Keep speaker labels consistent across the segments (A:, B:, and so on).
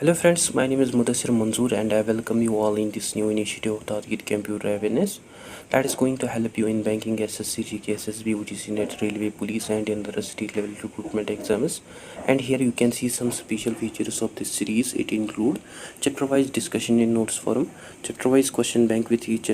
A: Hello friends, my name is Mudassir Manzoor and I welcome you all in this new initiative of Target Computer Awareness that is going to help you in banking, SSC, GK, SSB, UGC, NET, Railway, Police and in the state level recruitment exams. And here you can see some special features of this series. It include chapter-wise discussion in notes forum, chapter-wise question bank with each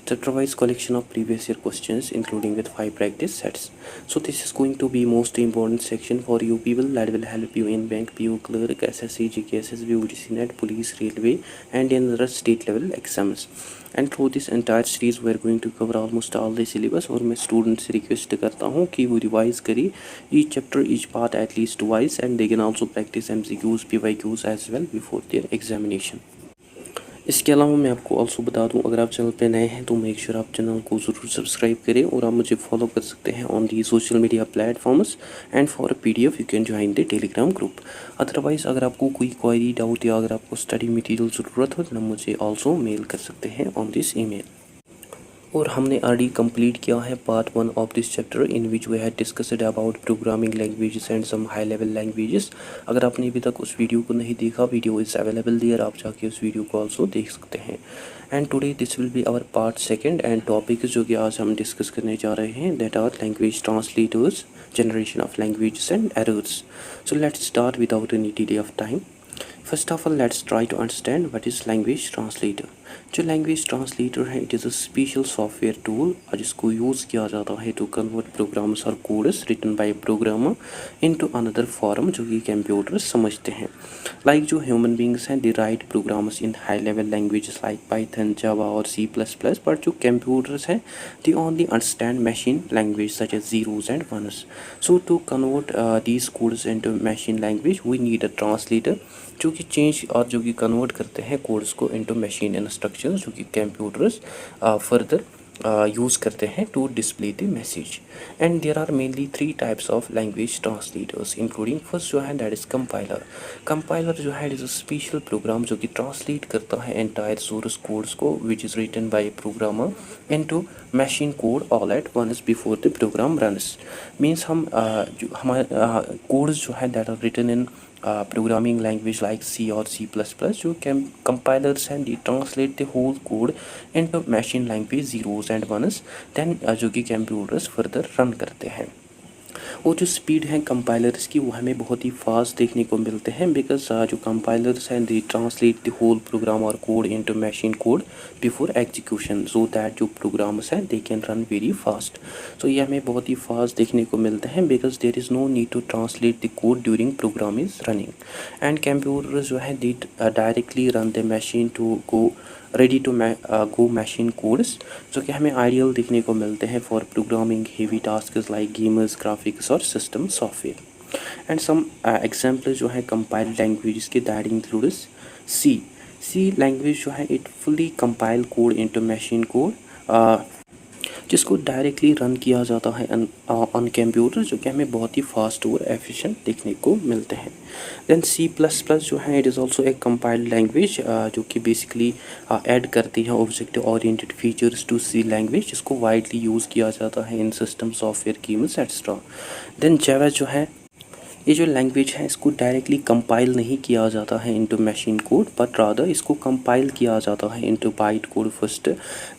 A: chapter-wise collection of previous year questions including with 5 practice sets. So this is going to be most important section for you people that will help you in bank, PO clerk, SSC, GK, SSB, UGC, NET, Police, Railway and in the state level exams. And through this entire series we are going to cover almost all the syllabus और मैं student से request करता हूँ कि वो revise करें each chapter, each part at least twice and they can also practice MCQs, PYQs as well before their examination. इसके अलावा मैं आपको ऑल्सो बता दूं, अगर आप चैनल पे नए हैं तो मेक श्योर आप चैनल को ज़रूर सब्सक्राइब करें और आप मुझे फॉलो कर सकते हैं on the social media platforms and for a PDF you can join the Telegram group. Otherwise अगर आपको कोई क्वेरी डाउट या अगर आपको स्टडी मटेरियल ज़रूरत हो तो मुझे ऑल्सो मेल कर सकते हैं ऑन दिस ईमेल. और हमने ऑलरेडी कंप्लीट किया है part 1 of this chapter in which we had discussed about programming languages and some high level languages. अगर आपने अभी तक उस वीडियो को नहीं देखा, वीडियो इज़ अवेलेबल देयर, आप जाके उस वीडियो को ऑल्सो देख सकते हैं. And today this will be our part 2 and topic जो कि आज हम डिस्कस करने जा रहे हैं that are language translators, generation of languages and errors. So let's start without any delay of time. First of all let's try to understand what is language translator. जो language translator है it is a special software tool और जिसको use किया जाता है to convert programmes और codes written by programmer into another form जो कि कंप्यूटर समझते हैं. लाइक जो ह्यूमन बींग्स हैं they write programs in high level languages like Python, Java और C++, बट जो कंप्यूटर्स हैं they only understand machine language such as zeros and ones. So to convert these codes into machine language we need a translator जो कि change और जो कि convert करते हैं कोड्स को इनटू मशीन इंस्ट्रक्शंस जो कि कंप्यूटर्स फर्दर यूज़ करते हैं to display the message. And there are mainly 3 types of language translators including first जो है दैट इज़ कंपाइलर. कंपाइलर जो है इज़ अ स्पेशल प्रोग्राम जो कि ट्रांसलेट करता है एंटायर सोर्स कोड्स को which is written by programmer into machine code all at once before the program runs. Means हम जो हमारे कोड्स जो है that are written in programming language like C or C++ जो compilers हैं they translate the whole code into machine language zeros and ones then जो कि computers further run करते हैं. और जो स्पीड है कंपाइलर्स की वो हमें बहुत ही फास्ट देखने को मिलते हैं बिकॉज जो कंपाइलर्स हैं they translate the whole program और code into machine code before execution so that जो प्रोग्राम्स हैं they can run very fast. So ये हमें बहुत ही फास्ट देखने को मिलते हैं because there is no need to translate the code during program is running. And computers जो है they directly run the machine to go ready to go machine codes जो कि हमें आइडियल देखने को मिलते हैं for programming heavy task like gamers, graphics और system software. And some example जो है कंपाइल्ड लैंग्वेजेस के दैट इंक्लूड्स सी लैंग्वेज जो है it fully compile code into machine code जिसको डायरेक्टली रन किया जाता है ऑन कंप्यूटर जो कि हमें बहुत ही फास्ट और एफिशिएंट देखने को मिलते हैं. देन C++ जो है इट इज़ ऑल्सो एक कंपाइल्ड लैंग्वेज जो कि बेसिकली ऐड करती है object oriented features to C language जिसको वाइडली यूज़ किया जाता है in system software games etcetera. Then Java जो है ये जो लैंग्वेज है इसको डायरेक्टली कंपाइल नहीं किया जाता है into machine code but rather इसको कंपाइल किया जाता है into byte code first.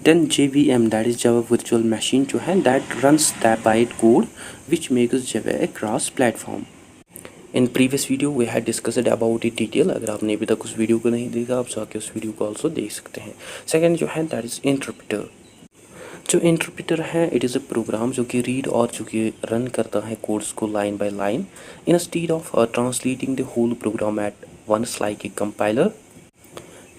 A: Then JVM that is Java virtual machine जो है that runs the byte code which makes Java a cross platform. In previous video we had discussed about it detail. अगर आपने अभी तक उस video को नहीं देखा आप जाके उस वीडियो को ऑल्सो देख सकते हैं. सेकेंड जो है दैट इज़ इंटरप्रेटर. जो इंटरप्रेटर है इट इज़ अ प्रोग्राम जो कि रीड और जो कि रन करता है कोड्स को line by line instead of translating the whole program at once like a compiler.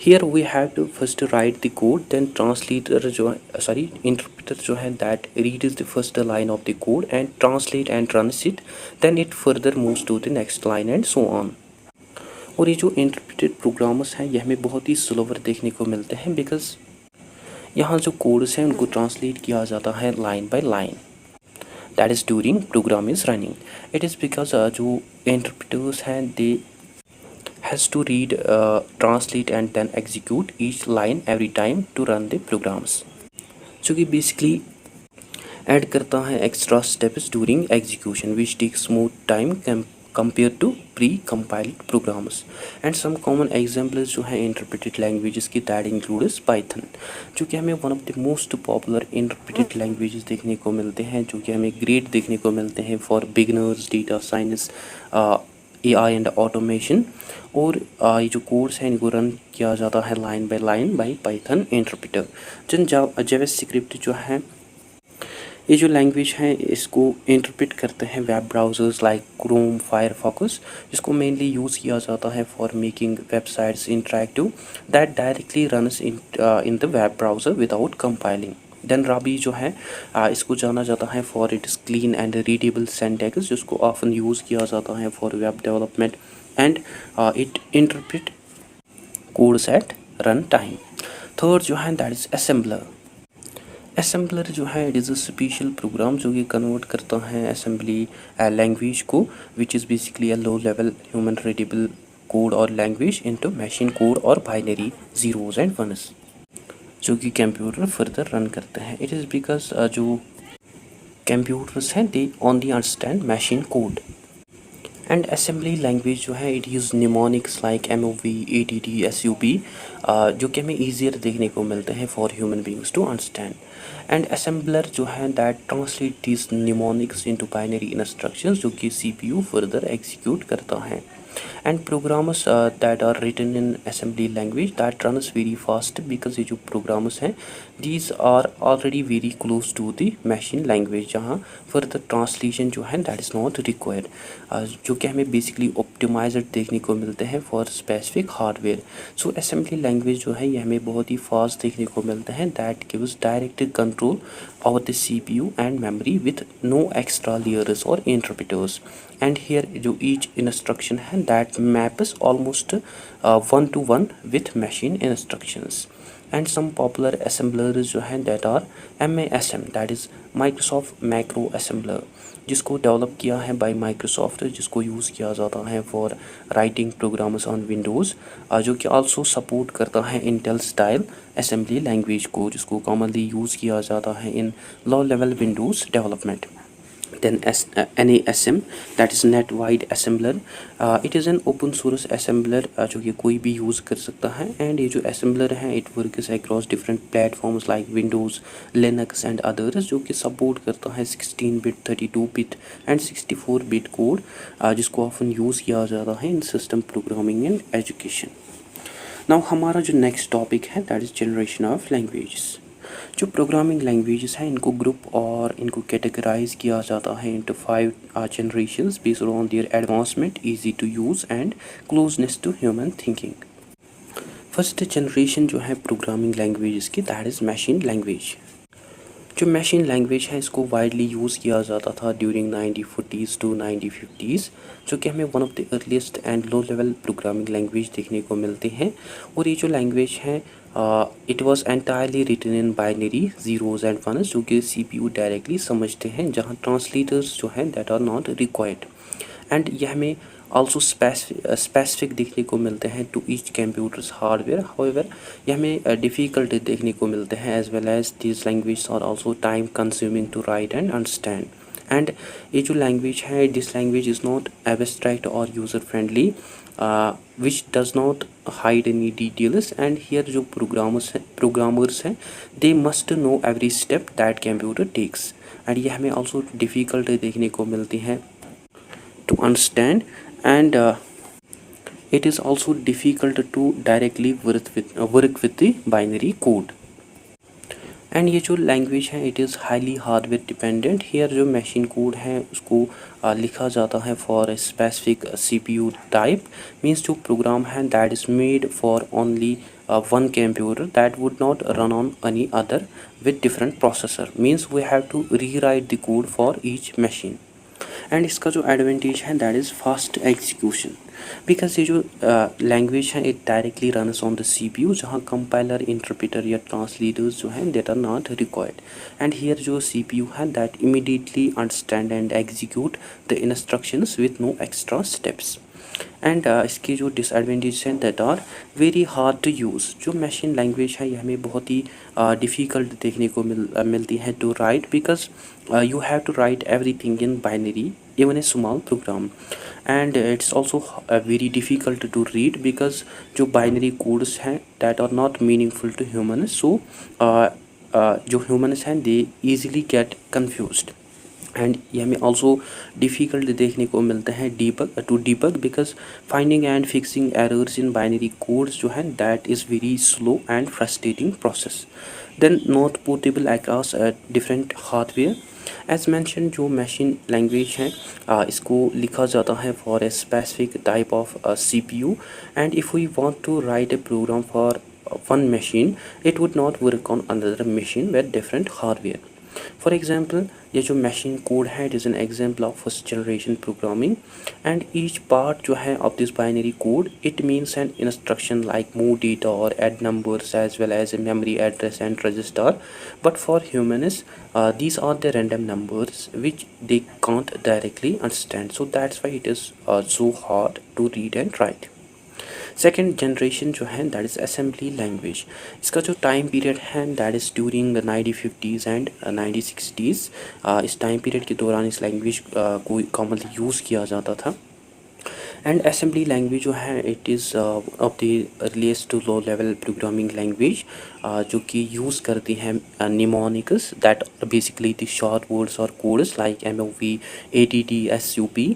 A: Here we have to first write the code then translator जो है इंटरप्रेटर जो है that reads the first line of the code and translate and runs it then it further moves to the next line and so on. और ये जो interpreted programmes हैं ये हमें बहुत ही स्लोवर देखने को मिलते हैं बिकॉज यहाँ जो कोड्स हैं उनको ट्रांसलेट किया जाता है line by line that is during program is running. It is because जो इंटरप्रेटर्स हैं they has to read, translate and then execute each line every time to run the programs जो कि basically add करता है extra steps during execution which takes more time compare to pre compiled programs. And some common examples जो हैं interpreted languages की, that includes Python, जो कि हमें one of the most popular interpreted languages देखने को मिलते हैं, जो कि हमें ग्रेट देखने को मिलते हैं for beginners, data science, AI and automation. और ये जो कोड्स हैं इनको रन किया जाता है line by line by Python interpreter. जिन जावास्क्रिप्ट जो है, ये जो लैंग्वेज है इसको इंटरप्रेट करते हैं web browsers like Chrome, Firefox, जिसको मेनली यूज़ किया जाता है for making websites interactive that directly runs in the web browser without compiling. Then Ruby जो है इसको जाना जाता है for its clean and readable syntax, जिसको ऑफन यूज़ किया जाता है for web development and it interpret codes at run time. Third जो है दैट इज़ असेंबलर। असेंबलर जो है it is a special programme जो कि कन्वर्ट करता है असेंबली लैंग्वेज को, which is basically a low level human readable code और लैंग्वेज इनटू मशीन कोड और बाइनरी जीरोज एंड वंस, जो कि कंप्यूटर फर्दर रन करते हैं। इट इज़ बिकॉज जो कंप्यूटर्स हैं they only understand machine code. And assembly language जो है it use mnemonics like MOV, ADD, SUB, जो कि हमें ईजियर देखने को मिलते हैं for human beings to understand. And assembler जो है that translate this mnemonics into binary instructions, जो कि CPU फर्दर एग्जीक्यूट करता है। And programs that are written in assembly language that runs very fast, because ये जो प्रोग्राम्स हैं these are already very close to the machine language, जहाँ further translation जो है दैट इज़ नॉट रिक्वायर्ड, जो कि हमें बेसिकली ऑप्टिमाइज्ड देखने को मिलते हैं for specific hardware. So assembly language जो है ये हमें बहुत ही फास्ट देखने को मिलते हैं that gives direct control over the CPU and memory with no extra layers or interpreters। and here जो each instruction है that maps almost one to one with machine instructions। and some popular assemblers जो हैं that are MASM, that is Microsoft Macro Assembler, जिसको develop किया है by Microsoft, जिसको use किया जाता है for writing programs on Windows, जो कि आल्सो सपोर्ट करता है इंटेल स्टाइल असेंबली लैंग्वेज को, जिसको कॉमनली यूज़ किया जाता है in low level Windows development. then NASM, that is Net Wide Assembler, it is an open source assembler जो कि कोई भी यूज़ कर सकता है। एंड ये जो assembler है it works across different platforms like Windows, Linux and others, जो कि सपोर्ट करता है 16-bit, 32-bit and 64-bit code, जिसको ऑफन यूज़ किया जाता है in system programming and education. Now हमारा जो नेक्स्ट टॉपिक है that is generation of languages. जो प्रोग्रामिंग लैंग्वेजेस हैं इनको ग्रुप और इनको कैटेगराइज किया जाता है into 5 generations based on their advancement, easy to use and closeness to human thinking. First generation जो है प्रोग्रामिंग लैंग्वेजेस की दैट इज़ मशीन लैंग्वेज। जो मशीन लैंग्वेज है इसको वाइडली यूज़ किया जाता था ड्यूरिंग 1940s टू 1950s, जो कि हमें one of the earliest and low level programming language देखने को मिलती हैं। और ये जो लैंग्वेज है it was entirely written in binary zeros and ones, जो कि CPU डायरेक्टली समझते हैं, जहाँ ट्रांसलेटर्स जो हैं that are not required. And यह हमें also specific देखने को मिलते हैं to each computers hardware. However ये हमें डिफ़िकल्ट देखने को मिलते हैं as well as this language are also time consuming to write and understand. And ये जो लैंग्वेज है this language is not abstract और user friendly, which does not hide any details. And here जो programmers हैं they must know every step that computer takes. And ये हमें also difficult देखने को मिलती हैं to understand, and it is also difficult to directly work with the binary code। And ये जो लैंग्वेज है it is highly hardware dependent. Here जो मशीन कोड है उसको लिखा जाता है for specific CPU type, means जो प्रोग्राम है that is made for only one computer that would not run on any other with different processor, means we have to rewrite the code for each machine। And इसका जो advantage है that is fast execution, because ये जो language है it directly runs on the CPU, जहाँ compiler, interpreter या translators जो हैं that are not required. And here जो CPU है that immediately understand and execute the instructions with no extra steps. And इसके जो डिसएडवांटेज हैं that are very hard to use. जो मशीन लैंग्वेज है ये हमें बहुत ही डिफ़िकल्ट देखने को मिलती है to write, because you have to write everything in binary even a small program. And it's also very difficult to read because जो binary codes हैं that are not meaningful to humans, so जो humans हैं they easily get confused. And ये हमें also difficult देखने को मिलता है debug because finding and fixing errors in binary codes जो है that is very slow and frustrating process. Then not portable across different hardware. As mention जो machine language है इसको लिखा जाता है for a specific type of CPU, and if we want to write a program for one machine, it would not work on another machine with different hardware. For example, ये जो machine code है it is an example of first generation programming, and each part जो है of this binary code it means an instruction like move data or add numbers as well as a memory address and register. But for humans these are the random numbers which they can't directly understand, so that's why it is so hard to read and write. Second generation जो है that is assembly language. इसका जो time period है that is during 1950s and 1960s. इस time period के दौरान इस language को कॉमनली यूज़ किया जाता था. एंड असेंबली लैंग्वेज जो है it is of the earliest to low level programming language जो कि यूज़ करती हैं mnemonics that basically the short words और codes like MOV, ADD, SUP.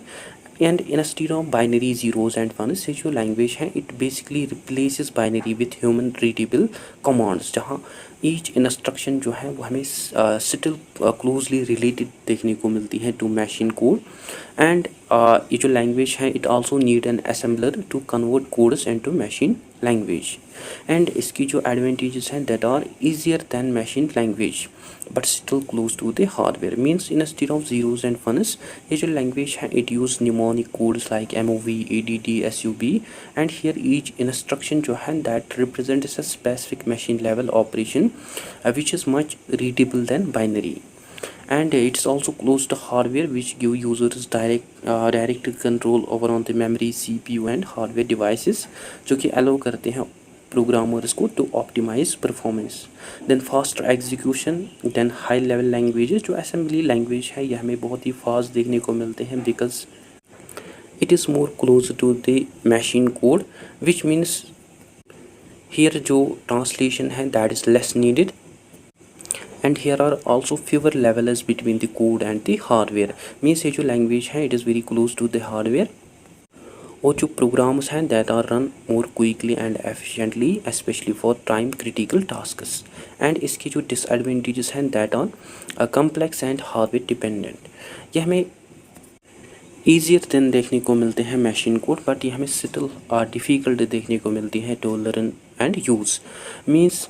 A: And instead of binary zeros and ones ये जो language है it basically replaces binary with human readable commands, जहाँ each instruction जो है वो हमें स्टिल क्लोजली रिलेटेड देखने को मिलती है टू मशीन कोड. एंड ये जो लैंग्वेज है it also need an assembler to convert codes into machine language. And इसकी जो एडवांटेजेस हैं that are easier than machine language but still close to the hardware. Means instead of zeros and ones ये जो language है it use mnemonic codes like MOV, ADD, SUB, and here each instruction जो है that represents a specific machine level operation which is much readable than binary. And it's also close to hardware which give users direct control over on the memory, CPU and hardware devices जो कि allow करते हैं programmers को to optimise performance. Then faster execution. Then high level languages जो assembly language है ये हमें बहुत ही फास्ट देखने को मिलते हैं because it is more close to the machine code which means here जो ट्रांसलेशन है that is less needed. And here are also fewer levels between the code and the hardware. Means ये जो language है it is very close to the hardware. और जो programmes हैं that are run more quickly and efficiently specially for time critical tasks. And इसकी जो disadvantages हैं that are complex and hardware dependent. ये हमें ईजियर देन देखने को मिलते हैं मशीन कोड, बट ये हमें स्टिल डिफ़िकल्ट देखने को मिलती है to learn and use. Means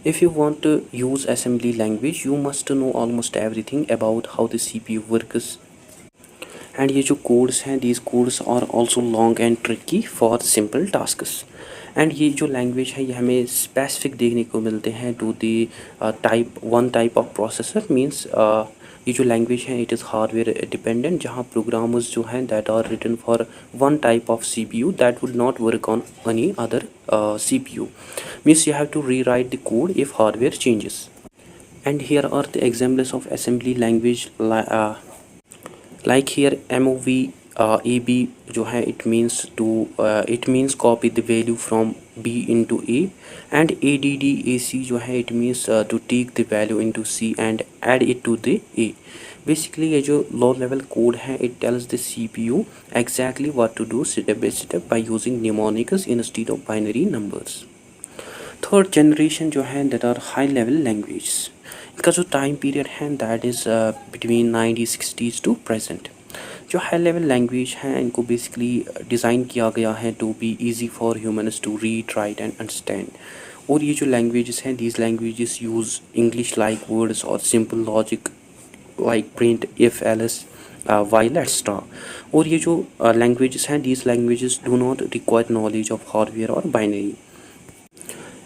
A: if you want to use assembly language you must know almost everything about how the CPU works. And ये जो कोड्स हैं these codes are also long and tricky for simple tasks. And ये जो language है ये हमें specific देखने को मिलते हैं to the type of processor. Means ये जो लैंग्वेज है इट इज़ हार्डवेयर डिपेंडेंट, जहाँ प्रोग्रामर्स जो हैं that are written for one type of CPU that would not work on any other CPU. Means you have to rewrite the code if hardware changes. And here are the examples of assembly language like here MOV AB जो है it means copy the value from B into A, and ADD AC जो है it means to take the value into C and add it to the A. Basically ये जो low level code है it tells the CPU exactly what to do step by step by using mnemonics instead of binary numbers. Third generation जो है that are high level language. इनका जो time period है that is between 1960s to present. जो high level language हैं इनको basically design किया गया है to be easy for humans to read, write and understand. और ये जो लैंग्वेजेस हैं these languages use English like words और simple logic like print, if, else, while etc. और ये जो लैंग्वेजेस हैं these languages do not require knowledge of hardware और binary.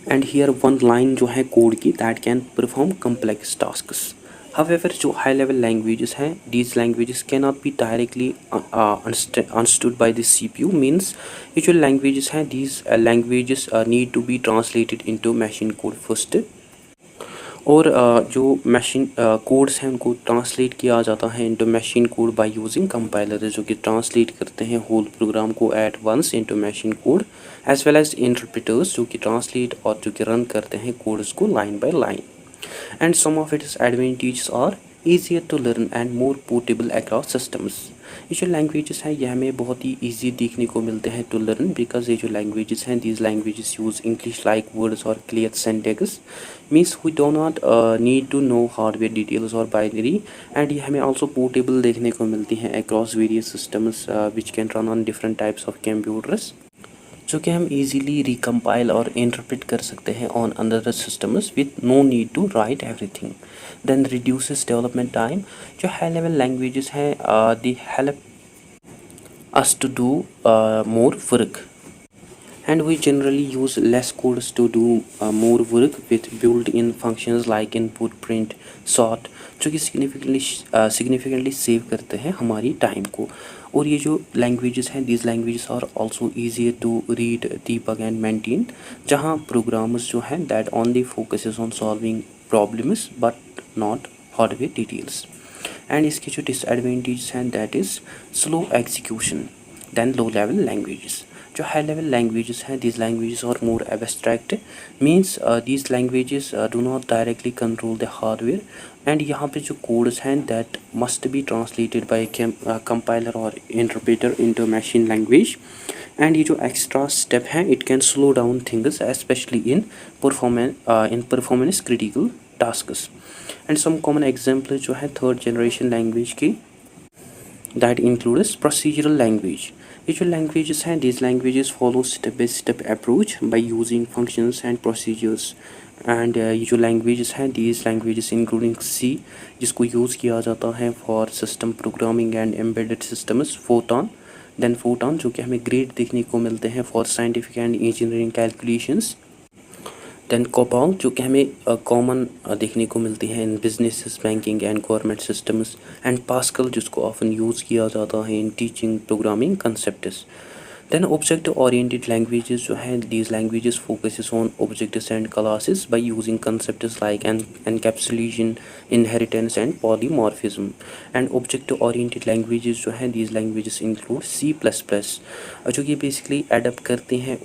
A: And here one line जो है कोड की that can perform complex tasks. However जो हाई लेवल लैंग्वेजेस हैं these languages can not be directly understood by the CPU. Means ये जो languages हैं these languages need to be translated into machine code first. और जो machine codes हैं उनको translate किया जाता है into machine code by using compiler, जो कि ट्रांसलेट करते हैं होल प्रोग्राम को at once into machine code, as well as interpreters जो कि ट्रांसलेट और जो कि रन करते हैं कोड्स को line by line. And some of its advantages are easier to learn and more portable across systems। ये जो लैंग्वेजेस हैं ये हमें बहुत ही ईजी देखने को मिलते हैं टू लर्न, बिकॉज ये जो लैंग्वेजेस हैं these languages use English like words और clear sentence, means we do not need to know hardware details और बाइनरी। एंड ये हमें ऑल्सो पोर्टेबल देखने को मिलती हैं across various systems which can run on different types of computers, जो कि हम इजीली रिकम्पाइल और इंटरप्रेट कर सकते हैं on another systems with no need to write everything. Then reduces development time. जो हाई लेवल लैंग्वेजेस हैं they help us to do more work, and we generally use less codes to do more work with built-in functions like input, print, sort, जो कि significantly save करते हैं हमारी time को। और ये जो लैंग्वेजेस हैं these languages are also easier to read, debug and maintain, जहाँ प्रोग्रामर्स जो हैं that only focuses on solving problems but not hardware details. And इसके जो डिसएडवांटेज हैं that is slow execution then low level languages. जो high level languages हैं these languages are more abstract, means these languages do not directly control the hardware, and यहाँ पे जो codes हैं that must be translated bye compiler और interpreter into machine language. And ये जो extra step हैं it can slow down things specially in performance critical tasks. And some common example जो है थर्ड जनरेशन लैंग्वेज की, that includes procedural language. ये जो languages हैं these languages follow step by step approach by using functions and procedures. And ये जो languages हैं these languages including सी, जिसको यूज़ किया जाता है for system programming and embedded systems, फोटॉन, देन फोटॉन जो कि हमें ग्रेड देखने को मिलते हैं for scientific and engineering calculations, then COBOL जो कि हमें कॉमन देखने को मिलती है in business, banking and government systems, and Pascal जिसको ऑफन यूज़ किया जाता है in teaching programming concepts. Then object oriented languages जो हैं these languages focuses on objects and classes by using concepts like encapsulation, inheritance and polymorphism. And object oriented languages जो हैं these languages include C++, जो कि basically adapt करते हैं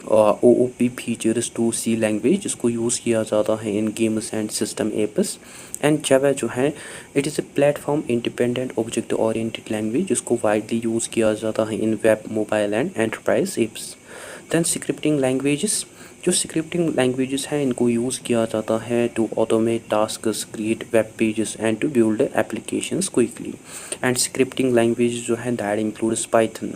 A: OOP features to C language, जिसको use किया जाता है in games and system apps. And Java जो है it is a platform independent object oriented language, जिसको वाइडली यूज़ किया जाता है in web, mobile and enterprise apps. Then scripting languages. जो स्क्रिप्टिंग लैंग्वेजेस हैं इनको यूज़ किया जाता है to automate tasks, create web pages and to build applications quickly. And scripting language जो है दैट इंक्लूड्स पाइथन,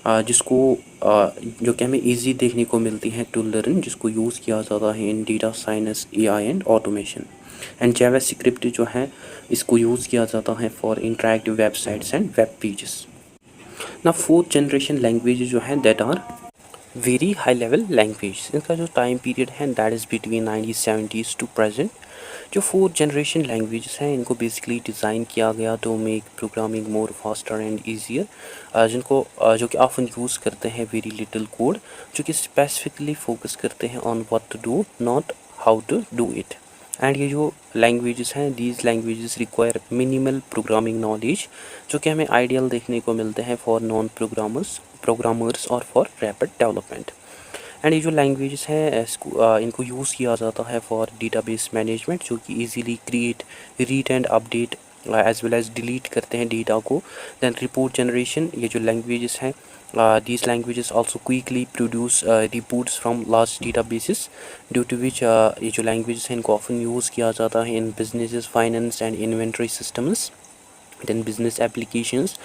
A: जिसको जो कि हमें ईजी देखने को मिलती है टू लर्न, जिसको यूज़ किया जाता है in data science, AI and automation. And JavaScript जो है इसको यूज़ किया जाता है for interactive websites and web pages. ना फोर्थ जनरेशन लैंग्वेज जो है that are very high level language. इनका जो टाइम पीरियड है that is between 1970s to present. जो फोर्थ जनरेशन लैंग्वेजेस हैं इनको बेसिकली डिज़ाइन किया गया to make programming more faster and easier, जिनको जो कि ऑफन यूज़ करते हैं वेरी लिटिल कोड, जो कि स्पेसिफिकली फोकस करते हैं on what to do not how to do it. And ये जो लैंग्वेजेस हैं these languages require minimal programming knowledge, जो कि हमें आइडियल देखने को मिलते हैं फॉर नॉन प्रोग्रामर्स और फॉर रैपिड डेवलपमेंट। एंड ये जो लैंग्वेजेस हैं इनको यूज़ किया जाता है फॉर डेटाबेस मैनेजमेंट, जो कि easily create, read and update as well as delete करते हैं डेटा को। Then report generation. ये जो लैंग्वेजेस हैं these languages also quickly produce reports from large databases, due to which ये जो languages हैं इनको often यूज़ किया जाता है in businesses, finance and inventory systems, then business applications।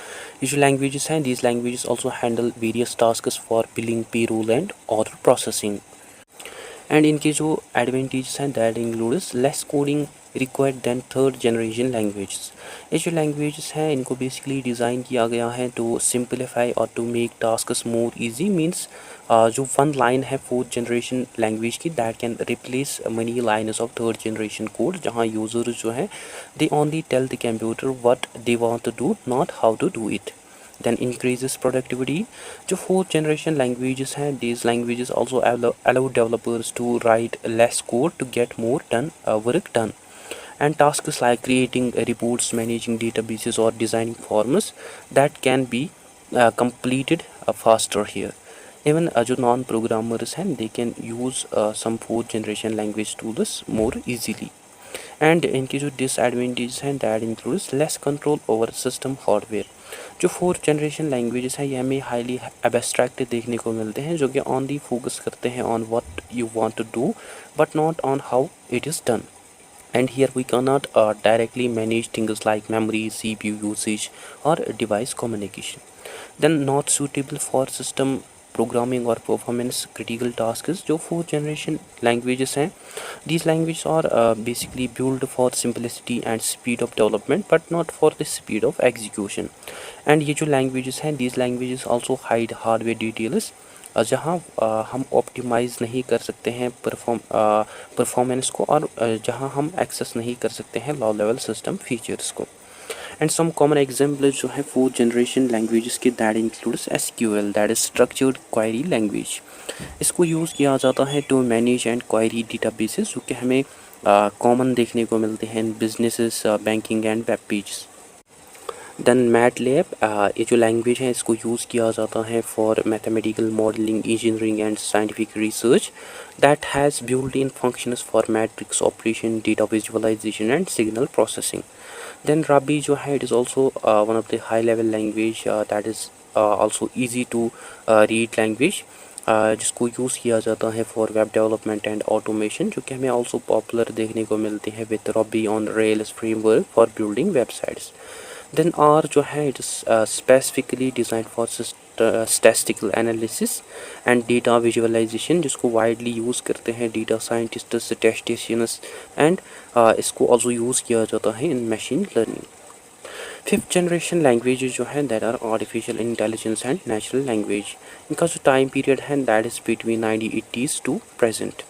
A: ये जो languages हैं these languages also handle various tasks for billing, payroll and order processing। And इनके जो एडवांटेजेस हैं that includes less coding required than third generation languages. ये जो languages हैं इनको बेसिकली डिज़ाइन किया गया है टू सिंपलीफाई और to make tasks more easy, means जो वन लाइन है फोर्थ जनरेशन लैंग्वेज की that can replace many lines of third generation code, जहाँ यूज़र्स जो हैं they only tell the computer what they want to do, not how to do it. then increases productivity. जो fourth generation languages हैं, these languages also allow developers to write less code to get more work done. And tasks like creating reports, managing databases, or designing forms that can be completed faster here. Even जो non programmers हैं, they can use some fourth generation language tools more easily. And इनकी जो disadvantages हैं that includes less control over system hardware. जो fourth generation languages हैं ये हमें highly abstract देखने को मिलते हैं, जो कि ऑनली फोकस करते हैं on what you want to do but not on how it is done. And here we cannot directly manage things like memory, CPU usage, or device communication. Then not suitable for system programming or performance critical tasks. जो fourth generation languages हैं, these languages are basically built for simplicity and speed of development but not for the speed of execution. And ये जो languages हैं, these languages also hide hardware details जहाँ हम optimise नहीं कर सकते हैं परफॉर्मेंस को, और जहाँ हम एक्सेस नहीं कर सकते हैं लो लेवल सिस्टम फीचर्स को. एंड सम कॉमन एग्जांपल जो है फोर्थ जनरेशन लैंग्वेजेस के that includes SQL, that is structured query language. इसको यूज़ किया जाता है to manage and query databases, जो कि हमें कॉमन देखने को मिलते हैं businesses, banking and web pages. Then MATLAB, ये जो लैंग्वेज है इसको यूज़ किया जाता है for mathematical modelling, engineering and scientific research that has built in functions for matrix operation, data visualisation and signal processing. Then Ruby जो है it is also one of the high level language that is also easy to read language, जिसको use किया जाता है for web development and automation, जो कि हमें also popular देखने को मिलते हैं with Ruby on Rails framework for building websites. Then R जो है it is specifically design for statistical analysis and data visualization, जिसको वाइडली यूज़ करते हैं डेटा साइंटिस्ट, स्टैटिस्टिशियंस, एंड इसको ऑल्सो यूज़ किया जाता है in machine learning. Fifth generation languages जो हैं that are artificial intelligence and natural language. इनका जो टाइम पीरियड है that is between 1980s to present.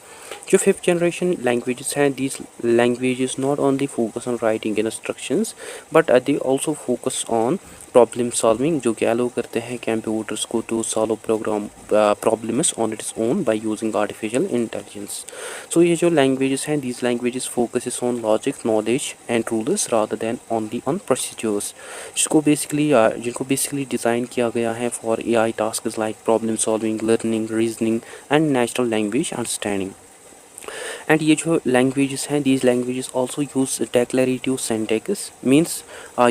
A: जो फिफ्थ जनरेशन लैंग्वेजेस हैं, these languages not only focus on writing instructions but they also focus on problem solving, जो कि allow करते हैं computers को to solve problems on its own by using artificial intelligence. So ये जो languages हैं, these languages focus on logic, knowledge and rules rather than only on procedures, जिनको basically design किया गया है for AI tasks like problem solving, learning, reasoning and natural language understanding. And ये जो languages हैं, these languages also use declarative syntax, means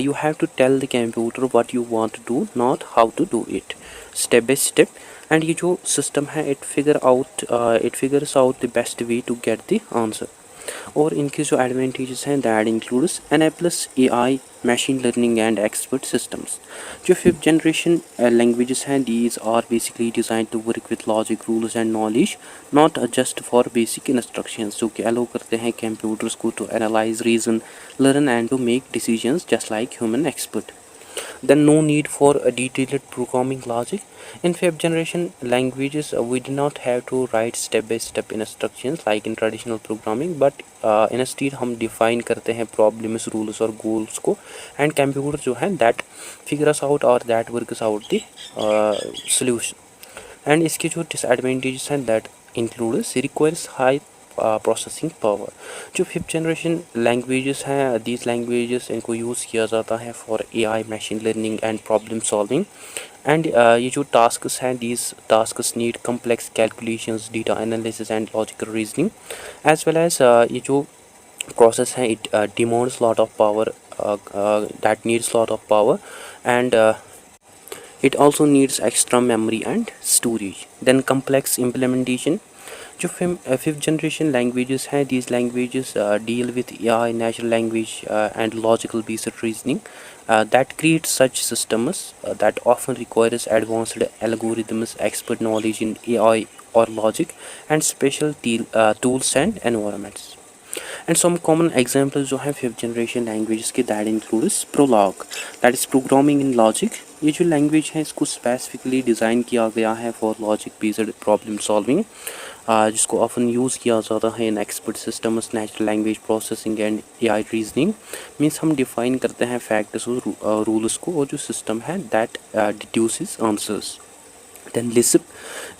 A: you have to tell the computer what you want to do, not how to do it step by step. And ये जो system है it figures out the best way to get the answer. और इनके जो advantages हैं that includes enables AI, machine learning and expert systems. जो fifth generation languages हैं, these are basically designed to work with logic, rules and knowledge, not just for basic instructions, जो कि allow करते हैं कंप्यूटर्स को to analyze, reason, learn and to make decisions just like human expert. Then no need for a detailed programming logic. In fifth generation languages, we do not have to write step by step instructions like in traditional programming, but instead हम define करते हैं problems, rules और goals को, and computer जो है that figures out or that works out the solution. And इसके जो disadvantages हैं that includes requires high processing power. जो फिफ्थ जनरेशन लैंग्वेजेस हैं, दीज लैंग्वेजेस इनको यूज़ किया जाता है for AI, machine learning and problem solving. And ये जो टास्क्स हैं, these tasks need complex calculations, data analysis and logical reasoning as well as ये जो प्रोसेस है it demands lot of power, that needs lot of power and it also needs extra memory and storage. Then complex implementation. जो fifth generation languages हैं, these languages deal with AI, natural language and logical based reasoning that create such systems that often requires advanced algorithms, expert knowledge in AI or logic and special tools and environments. And some common example जो है fifth generation languages के that includes Prolog, that is programming in logic. ये जो language है इसको specifically design किया गया है for logic based problem solving. जिसको ऑफन यूज़ किया जाता है in expert systems, natural language processing and AI reasoning. Means हम डिफाइन करते हैं फैक्ट्स और रूल्स को, और जो सिस्टम है दैट डिड्यूसेस आंसर्स। देन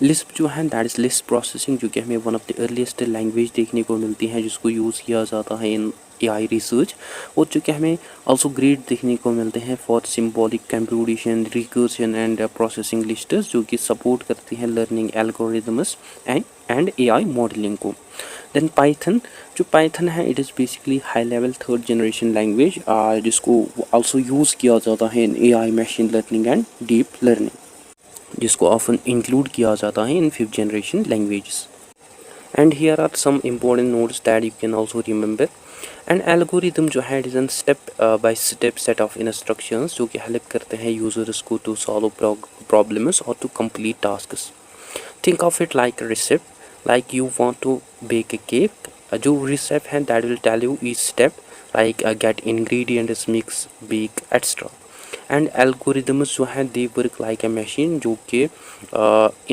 A: लिस्प जो है दैट इज़ लिस्ट प्रोसेसिंग, जो कि हमें one of the earliest language देखने को मिलती है, जिसको यूज़ किया जाता है इन एआई रिसर्च, और जो कि हमें आल्सो ग्रेड देखने को मिलते हैं for symbolic computation, recursion and processing lists, जो कि सपोर्ट करती हैं learning algorithms and AI modelling को। देन पाइथन, जो पाइथन है it is basically high level third generation language, जिसको आल्सो यूज़ किया जाता है in AI, machine learning and deep learning, जिसको ऑफन इंक्लूड किया जाता है in fifth generation languages. And here are some important notes that you can also remember. And algorithm जो है it is an step by step set of instructions, जो कि help करते हैं यूजर्स को टू सॉल्व प्रॉब्लम्स और to complete tasks. Think of it like a recipe, like you want to bake a cake, जो recipe है that will tell you each step, like get ingredients, mix, bake extra. And algorithms जो हैं they work like a machine, जो कि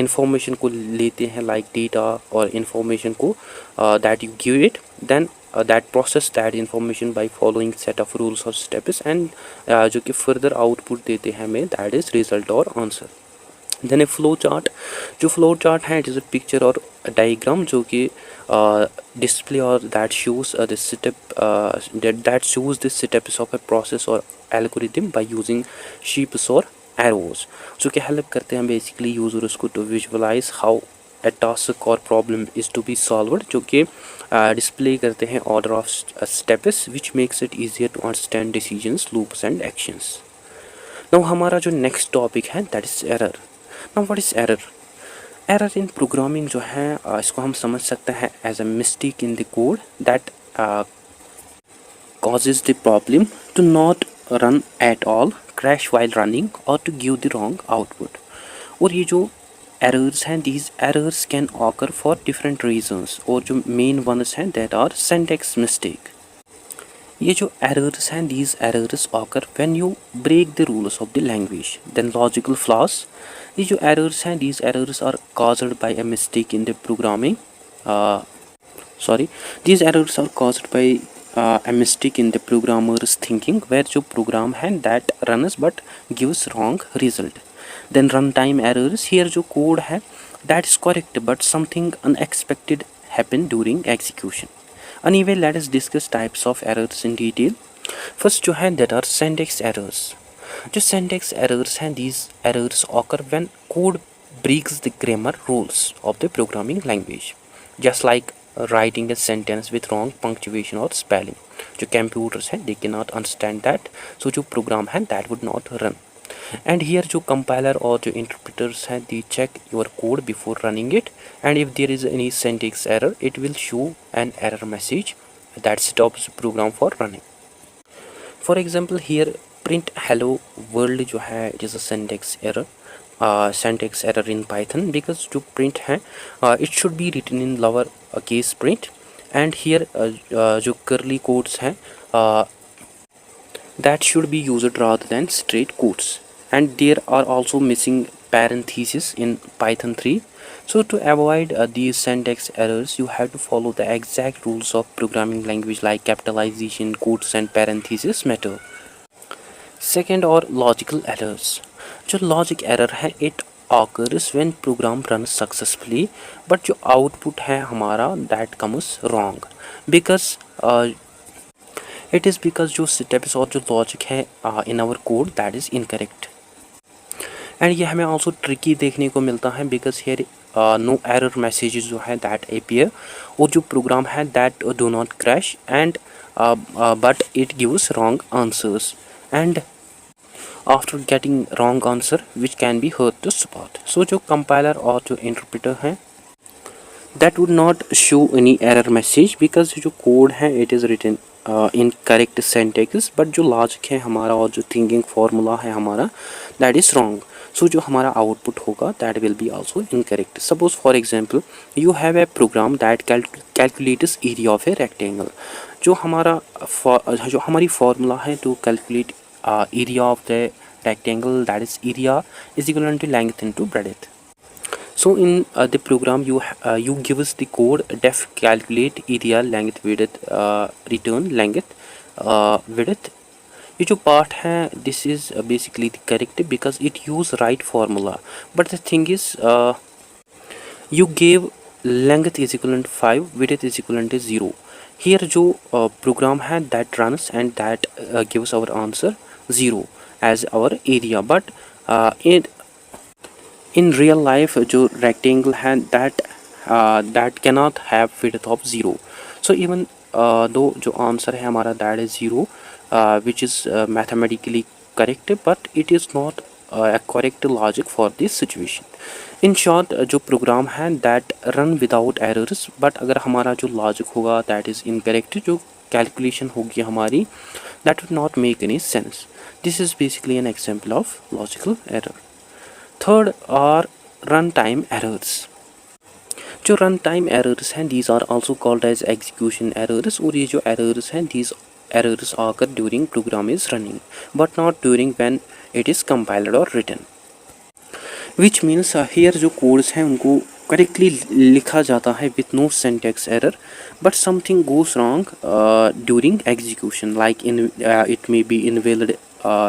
A: information को लेते हैं like data और इंफॉर्मेशन को that you give it, then that process that information by following set of rules or steps, and जो कि further output देते हैं हमें, that is result और answer। then a flow chart, जो flow chart है it is a picture और diagram, जो कि display और that shows the step that shows the steps of a process or algorithm by using shapes और arrows, जो कि help करते हैं basically users को to visualize how a task or problem is to be solved, जो कि display करते हैं order of steps which makes it easier to understand decisions, loops and actions. Now हमारा जो नेक्स्ट टॉपिक है that is error. Now what is error? Error in programming जो है इसको हम समझ सकते हैं as a mistake in the code that causes the problem to not run at all, crash while running, or to give the wrong output। और ये जो errors हैं, these errors can occur for different reasons, और जो main ones हैं that are syntax mistake। ये जो errors हैं these errors occur when you break the rules of the language। then logical flaws, ये जो errors हैं these errors are caused by a mistake in the programming, these errors are caused by a mistake in the programmer's thinking, where जो program है that runs but gives wrong result। then runtime errors, here जो code है that is correct but something unexpected happened during execution। anyway let us discuss types of errors in detail। first जो है that are syntax errors। जो syntax errors हैं these errors occur when code breaks the grammar rules of the programming language, just like writing a sentence with wrong punctuation or spelling। जो computers हैं they cannot understand that, so जो program है that would not run। and here जो compiler और जो interpreters हैं they check your code before running it, and if there is any syntax error it will show an error message that stops the program for running। for example here print hello world जो है it is a syntax error in Python, because जो print है it should be written in lower case print, and here जो curly quotes हैं that should be used rather than straight quotes, and there are also missing parentheses in Python 3। so to avoid these syntax errors you have to follow the exact rules of programming language like capitalization, quotes and parentheses matter। second or logical errors, जो logic error है it occurs when program runs successfully but जो output है हमारा that comes wrong, because it is because जो steps और जो logic है in our code that is incorrect। and ये हमें also tricky देखने को मिलता है because here no error messages जो है that appear, और जो program है that do not crash and but it gives wrong answers, and after getting wrong answer which can be hard to spot। so जो compiler और जो interpreter है that would not show any error message because जो code है it is written in correct syntax, but जो logic है हमारा और जो thinking formula है हमारा that is wrong, so जो हमारा output होगा that will be also incorrect। suppose for example you have a program that calculates area of a rectangle, जो हमारी formula है to calculate area of the rectangle, that is area is equivalent to length into breadth। So in the program you give us the code def calculate area length width return length width. ये जो part है this is basically the correct because it use right formula, but the thing is you gave length is equivalent 5 width is equivalent to 0. Here जो program है that runs and that gives our answer 0 as our area, but in real life जो rectangle है that cannot have width of 0. So even though जो answer है हमारा that is 0 which is mathematically correct, but it is not a correct logic for this situation. In short जो program है that run without errors, but अगर हमारा जो logic होगा that is incorrect, जो calculation होगी हमारी that would not make any sense. This is basically an example of logical error. Third are runtime errors. जो runtime errors हैं these are also called as execution errors, और ये जो errors हैं these errors occur during program is running but not during when it is compiled or written, which means here जो codes हैं उनको correctly लिखा जाता है with no syntax error, but something goes wrong during execution, like it may be invalid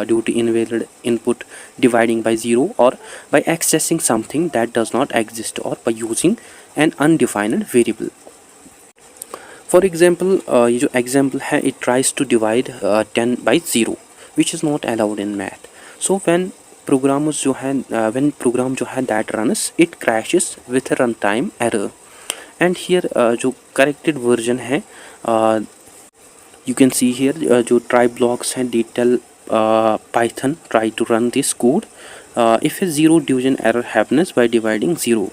A: due to invalid input dividing by 0, or by accessing something that does not exist, or by using an undefined variable. For example ये जो example है it tries to divide 10 by 0 which is not allowed in math. So when programs जो है when program जो है that runs it crashes with a runtime error, and here जो corrected version है you can see here जो try blocks हैं they tell Python try to run this code if a 0 division error happens by dividing 0,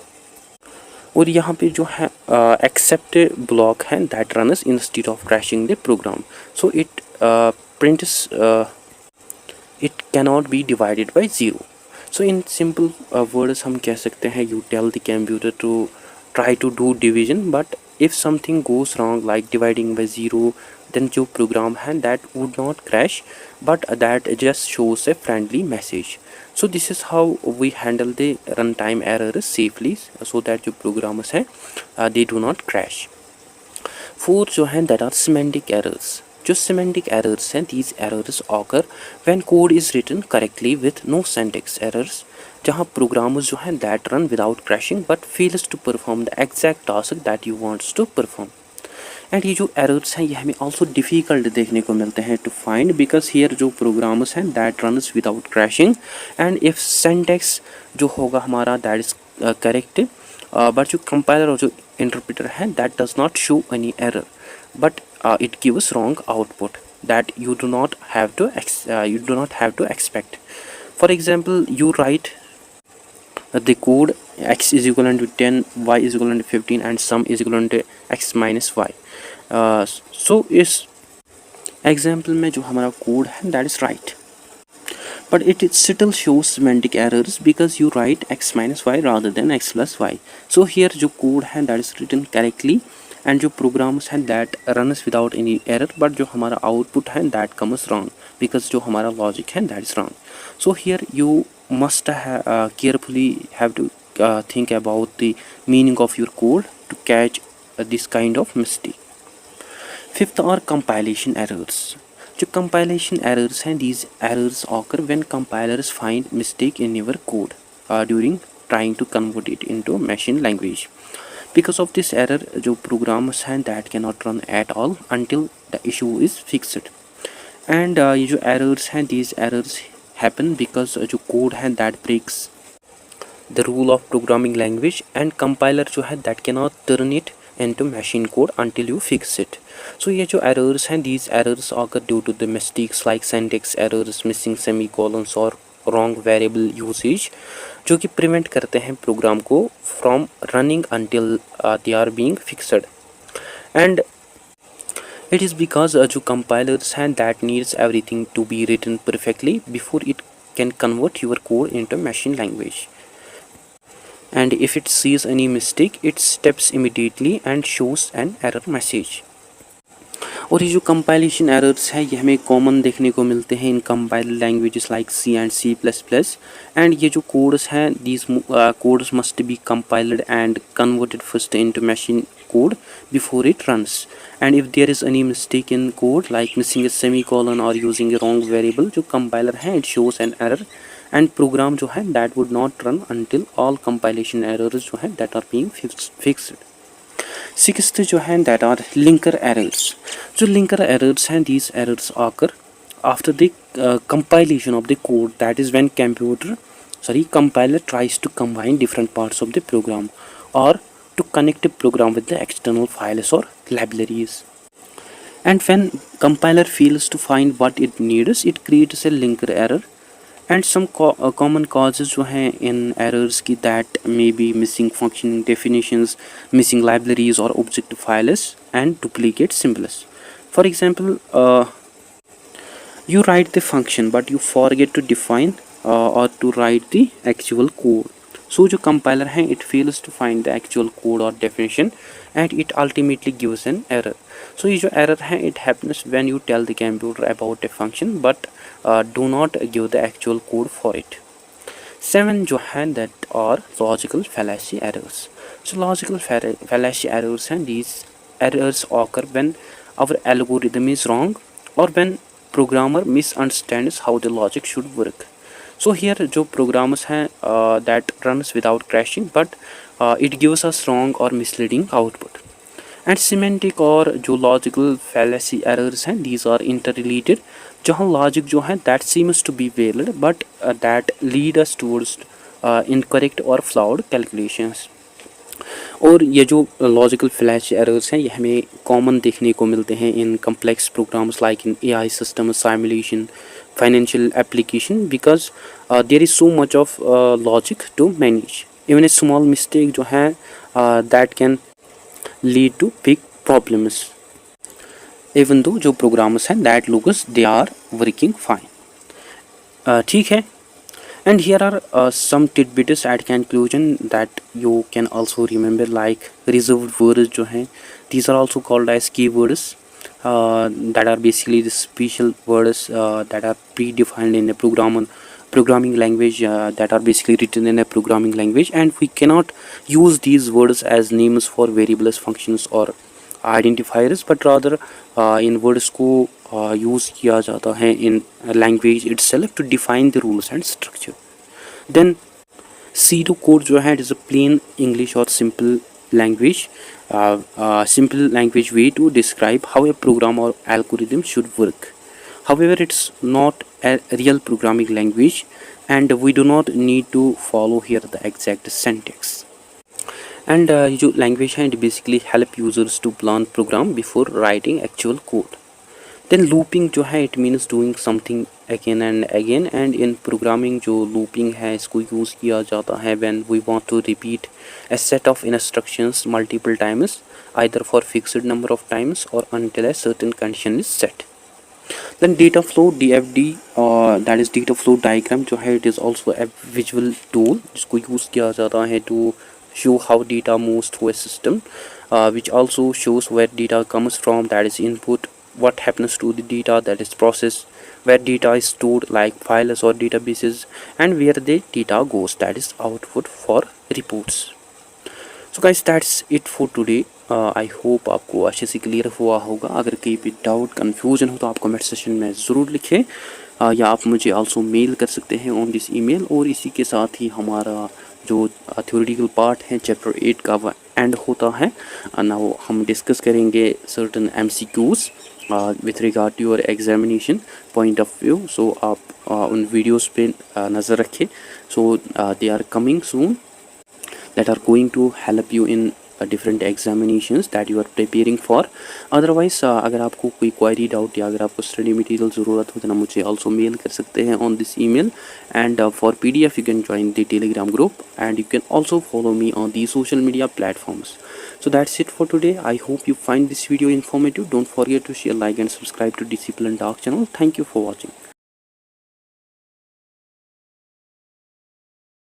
A: और यहाँ पे जो है accept block है that runs instead of crashing the program, so it prints it cannot be divided by 0. So in simple words हम कह सकते हैं you tell the computer to try to do division, but if something goes wrong like dividing by 0, then जो program है that would not crash, but that just shows a friendly message. So this is how we handle the runtime errors safely so that जो programs हैं they do not crash. Fourth जो है that are semantic errors. जो semantic errors हैं these errors occur when code is written correctly with no syntax errors, जहाँ programs जो हैं that run without crashing but fails to perform the exact task that you wants to perform. And ये जो errors हैं ये हमें also difficult देखने को मिलते हैं टू फाइंड, बिकॉज हियर जो प्रोग्राम्स हैं that runs without crashing, and if syntax जो होगा हमारा दैट इज़ करेक्ट, बट जो कंपाइलर और जो इंटरप्रेटर है that does not show any error but it gives wrong output that you do not have to expect. For example, you write the code x is equivalent to 10, y is equivalent to 15, and sum is equivalent to x minus y. So इस example में जो हमारा code है that is right, but it still shows semantic errors because you write x minus y rather than x plus y. So here जो code है that is written correctly, and जो programs हैं that runs without any error, but जो हमारा output है that comes wrong because जो हमारा logic है that is wrong. So here you must carefully have to think about the meaning of your code to catch this kind of mistake. Fifth are compilation errors. जो compilation errors हैं these errors occur when compilers find mistake in your code during trying to convert it into machine language. Because of this error जो programs हैं that cannot run at all until the issue is fixed. And ये जो errors हैं these errors happen because जो code है that breaks the rule of programming language, and compiler जो है that cannot turn it into machine code until you fix it. So ये जो errors हैं these errors occur due to the mistakes like syntax errors, missing semicolons or wrong variable usage, जो कि prevent करते हैं program को from running until they are being fixed. And it is because जो compilers हैं that needs everything to be written perfectly before it can convert your code into machine language. And if it sees any mistake it steps immediately and shows an error message. और ये जो compilation errors है ये हमें common देखने को मिलते हैं in compiled languages like C and C plus plus. And ये जो कोड्स हैं these codes must be compiled and converted first into machine code before it runs, and if there is any mistake in code like missing a semicolon or using a wrong variable, जो compiler है it shows an error and program जो है that would not run until all compilation errors जो है that are being fixed. Sixth जो है that are linker errors. जो linker errors हैं these errors occur after the compilation of the code, that is when compiler tries to combine different parts of the program or to connect a program with the external files or libraries. And when compiler fails to find what it needs, it creates a linker error. And some common causes जो हैं in errors की that may be missing function definitions, missing libraries or object files, and duplicate symbols. For example, you write the function but you forget to define or to write the actual code. So जो compiler है it fails to find the actual code or definition and it ultimately gives an error. So ये जो error है it happens when you tell the computer about a function but do not give the actual code for it. 7 जो है that are logical fallacy errors. So logical fallacy errors हैं these errors occur when our algorithm is wrong or when programmer misunderstands how the logic should work. So here जो programs हैं that runs without crashing but it gives us wrong or misleading output. And semantic और जो logical fallacy errors हैं these are interrelated, जहाँ logic जो है that seems to be valid but that lead us towards incorrect or flawed calculations. और ये जो logical flash errors हैं ये हमें कॉमन देखने को मिलते हैं in complex programs like in AI system simulation financial application because there is so much of logic to manage. Even a small mistake जो है that can lead to big problems even though जो programmes हैं that looks they are working fine. ठीक है. And here are some tidbits at conclusion that you can also remember, like reserved words जो हैं these are also called as keywords that are basically the special words that are predefined in a programming language that are basically written in a programming language, and we cannot use these words as names for variables, functions or identifiers, but rather in words को use किया जाता है in language itself to define the rules and structure. Then C2 code जो है it is a plain English or simple language way to describe how a program or algorithm should work. However, it's not a real programming language and we do not need to follow here the exact syntax. And ये जो language है it basically help users to plan program before writing actual code. Then looping जो है it means doing something again and again, and in programming जो looping है इसको use किया जाता है when we want to repeat a set of instructions multiple times either for fixed number of times or until a certain condition is set. Then data flow DFD that is data flow diagram जो है it is also a visual tool जिसको use किया जाता है to show how data moves through a system which also shows where data comes from, that is input, what happens to the data that is processed, where data is stored like files or databases, and where the data goes, that is output for reports. So guys that's it for today. I hope आपको अच्छे से clear हुआ होगा. अगर कहीं भी doubt confusion हो तो आप कमेंट सेक्शन में ज़रूर लिखें या आप मुझे आल्सो मेल कर सकते हैं ऑन दिस ईमेल. और इसी के साथ ही हमारा जो थ्योरेटिकल पार्ट है चैप्टर 8 का वह एंड होता है. नाउ हम डिस्कस करेंगे certain MCQs with regard to your examination point of view. So आप उन वीडियोस पे नज़र रखें. So they are coming soon that are going to help you in different examinations that you are preparing for. Otherwise अगर आपको कोई क्वारी doubt या अगर आपको स्टडी मटेरियल ज़रूरत हो तो ना मुझे also मेल कर सकते हैं on this email, and for PDF you can join the Telegram group and you can also follow me on the social media platforms. So that's it for today. I hope you find this video informative. Don't forget to share, like and subscribe to Discipline Dark channel. Thank you for watching.